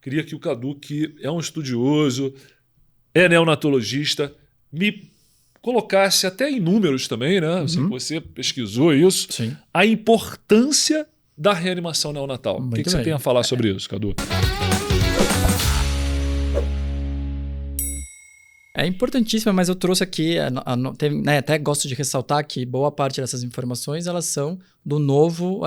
queria que o Cadu, que é um estudioso, é neonatologista, me colocasse até em números também, né? Assim, você pesquisou isso, Sim. a importância da reanimação neonatal. O que você tem a falar sobre isso, Cadu? É importantíssima, mas eu trouxe aqui, até gosto de ressaltar que boa parte dessas informações elas são do novo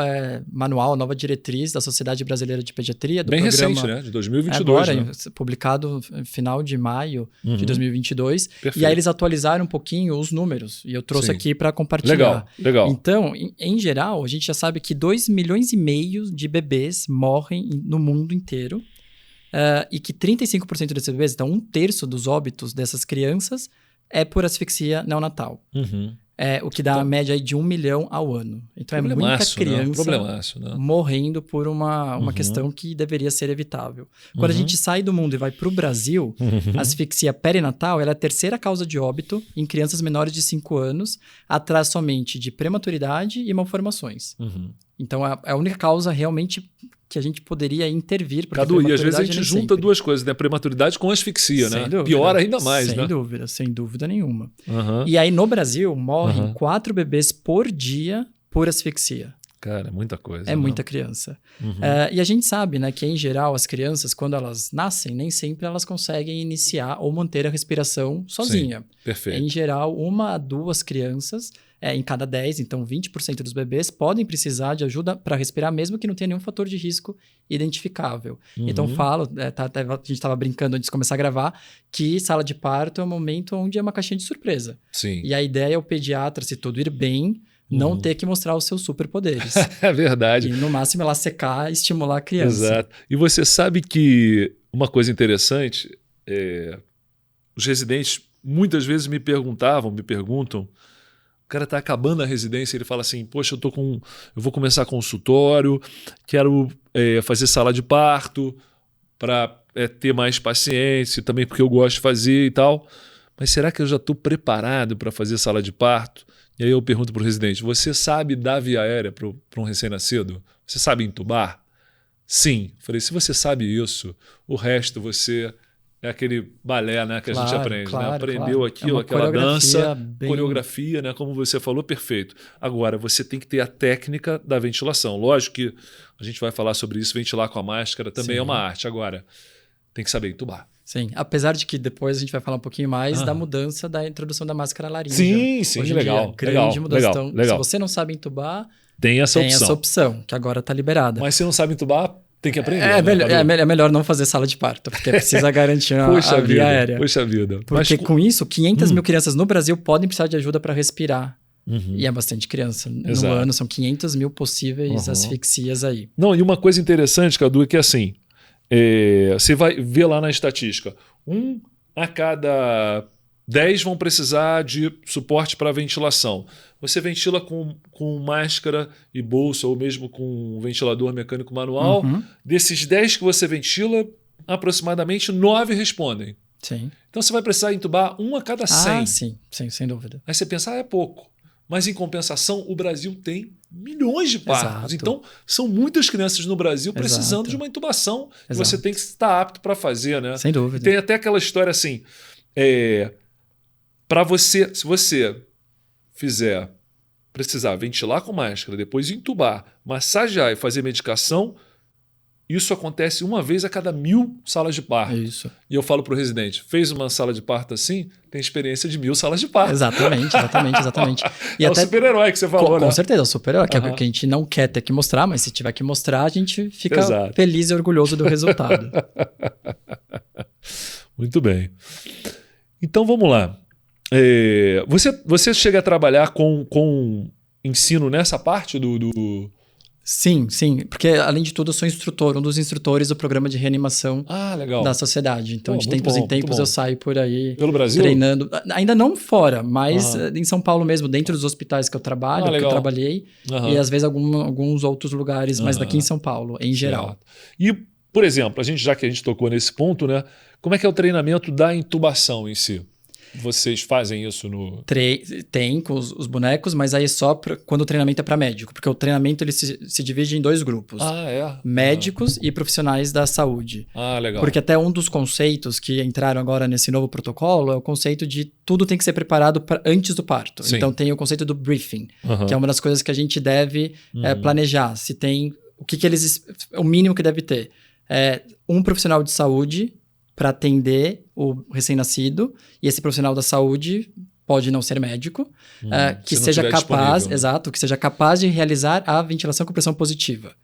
manual, nova diretriz da Sociedade Brasileira de Pediatria. Do Bem programa, recente, né? De 2022. Agora, né? Publicado no final de maio de 2022. Perfeito. E aí eles atualizaram um pouquinho os números. E eu trouxe aqui para compartilhar. Legal. Então, em geral, a gente já sabe que 2,5 milhões de bebês morrem no mundo inteiro. E que 35% desses bebês, então 1/3 dos óbitos dessas crianças é por asfixia neonatal. O que dá a média aí de 1 milhão ao ano. Então é muita criança morrendo por uma questão que deveria ser evitável. Quando a gente sai do mundo e vai para o Brasil, a asfixia perinatal ela é a terceira causa de óbito em crianças menores de 5 anos, atrás somente de prematuridade e malformações. Então é a única causa realmente que a gente poderia intervir. Cadu, e às vezes a gente junta duas coisas, né? Prematuridade com asfixia, né? Dúvida. Pior ainda mais, né? Sem dúvida nenhuma. E aí no Brasil morrem 4 bebês por dia por asfixia. Cara, é muita coisa. É muita criança. E a gente sabe, né, que em geral as crianças, quando elas nascem, nem sempre elas conseguem iniciar ou manter a respiração sozinha. Sim, perfeito. Em geral, 1 a 2 crianças em cada 10, então 20% dos bebês podem precisar de ajuda para respirar, mesmo que não tenha nenhum fator de risco identificável. Então falo, a gente estava brincando antes de começar a gravar, que sala de parto é um momento onde é uma caixinha de surpresa. Sim. E a ideia é o pediatra, se tudo ir bem, não ter que mostrar os seus superpoderes. É verdade. E no máximo ela secar e estimular a criança. Exato. E você sabe que uma coisa interessante, os residentes muitas vezes me perguntam, o cara está acabando a residência, ele fala assim, poxa, eu vou começar consultório, quero fazer sala de parto para ter mais paciência, também porque eu gosto de fazer e tal. Mas será que eu já estou preparado para fazer sala de parto? E aí eu pergunto para o residente, você sabe dar via aérea para um recém-nascido? Você sabe entubar? Sim. Falei, se você sabe isso, o resto você... É aquele balé, né, que a gente aprende. Né? Aprendeu aquilo, aquela dança, coreografia, né, como você falou, perfeito. Agora, você tem que ter a técnica da ventilação. Lógico que a gente vai falar sobre isso, ventilar com a máscara também é uma arte. Agora, tem que saber entubar. Sim, apesar de que depois a gente vai falar um pouquinho mais da mudança da introdução da máscara laríngea. Sim, legal. Grande mudança. Legal. Se você não sabe entubar, tem essa opção, que agora está liberada. Mas se não sabe entubar, tem que aprender. É melhor não fazer sala de parto, porque precisa garantir a via aérea. Poxa vida. Porque com isso, 500 mil crianças no Brasil podem precisar de ajuda para respirar. E é bastante criança. No ano, são 500 mil possíveis asfixias aí. Não, e uma coisa interessante, Cadu, é que assim, você vai ver lá na estatística, 1 a cada 10 vão precisar de suporte para ventilação. Você ventila com máscara e bolsa ou mesmo com um ventilador mecânico manual. Desses 10 que você ventila, aproximadamente 9 respondem. Sim. Então você vai precisar entubar 1 a cada 100. Sim, sem dúvida. Aí você pensa, é pouco. Mas em compensação, o Brasil tem milhões de partos. Então são muitas crianças no Brasil precisando de uma intubação. E você tem que estar apto para fazer, né? Sem dúvida. E tem até aquela história assim, para você, se você precisar ventilar com máscara, depois entubar, massagear e fazer medicação, isso acontece 1 vez a cada 1000 salas de parto. Isso. E eu falo para o residente, fez uma sala de parto assim, tem experiência de 1000 salas de parto. Exatamente. E até o super-herói que você falou, né? Com certeza, é o super-herói, que é o que a gente não quer ter que mostrar, mas se tiver que mostrar, a gente fica feliz e orgulhoso do resultado. Muito bem. Então vamos lá. Você chega a trabalhar com ensino nessa parte do... Sim, porque além de tudo eu sou instrutor, um dos instrutores do programa de reanimação da sociedade. Então de tempos em tempos eu saio por aí pelo Brasil? Treinando, ainda não fora, mas em São Paulo mesmo, dentro dos hospitais que eu trabalho, que eu trabalhei, e às vezes alguns outros lugares, mas daqui em São Paulo, em geral. E, por exemplo, já que a gente tocou nesse ponto, né, como é que é o treinamento da intubação em si? Vocês fazem isso no... Tem com os bonecos, mas aí é só quando o treinamento é para médico. Porque o treinamento ele se divide em 2 grupos. Médicos e profissionais da saúde. Legal. Porque até um dos conceitos que entraram agora nesse novo protocolo é o conceito de tudo tem que ser preparado antes do parto. Sim. Então tem o conceito do briefing, que é uma das coisas que a gente deve planejar. Se tem... O mínimo que deve ter. Um profissional de saúde para atender o recém-nascido, e esse profissional da saúde pode não ser médico, que seja capaz, que seja capaz de realizar a ventilação com pressão positiva.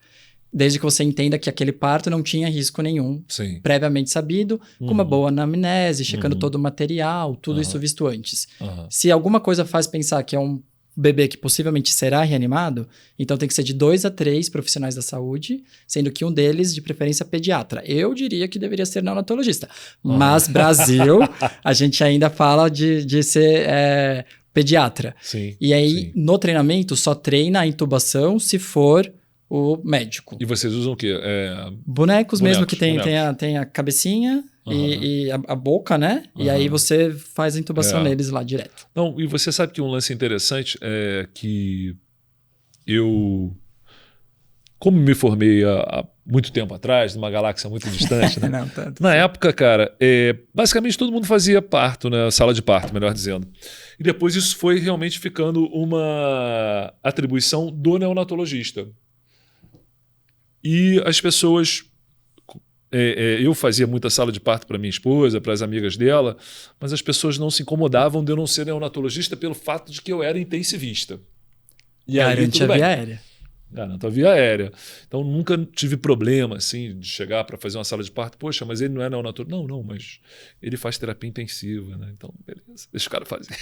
Desde que você entenda que aquele parto não tinha risco nenhum, previamente sabido, com uma boa anamnese, checando todo o material, tudo isso visto antes. Se alguma coisa faz pensar que é um bebê que possivelmente será reanimado, então tem que ser de 2 a 3 profissionais da saúde, sendo que um deles, de preferência, pediatra. Eu diria que deveria ser neonatologista. Mas, Brasil, a gente ainda fala de ser pediatra. Sim, e aí, no treinamento, só treina a intubação se for o médico. E vocês usam o quê? Bonecos mesmo, que tem a cabecinha... E a boca, né? E aí você faz a intubação neles lá direto. Não, e você sabe que um lance interessante é que eu, como me formei há muito tempo atrás, numa galáxia muito distante, né? Não, tanto. Na época, cara, basicamente todo mundo fazia parto, né? Sala de parto, melhor dizendo. E depois isso foi realmente ficando uma atribuição do neonatologista. E as pessoas... eu fazia muita sala de parto para minha esposa, para as amigas dela, mas as pessoas não se incomodavam de eu não ser neonatologista pelo fato de que eu era intensivista. E garante a via aérea. Garanto a via aérea. Então nunca tive problema assim, de chegar para fazer uma sala de parto. Poxa, mas ele não é neonatologista. Não, mas ele faz terapia intensiva, né? Então, beleza, deixa o cara fazer.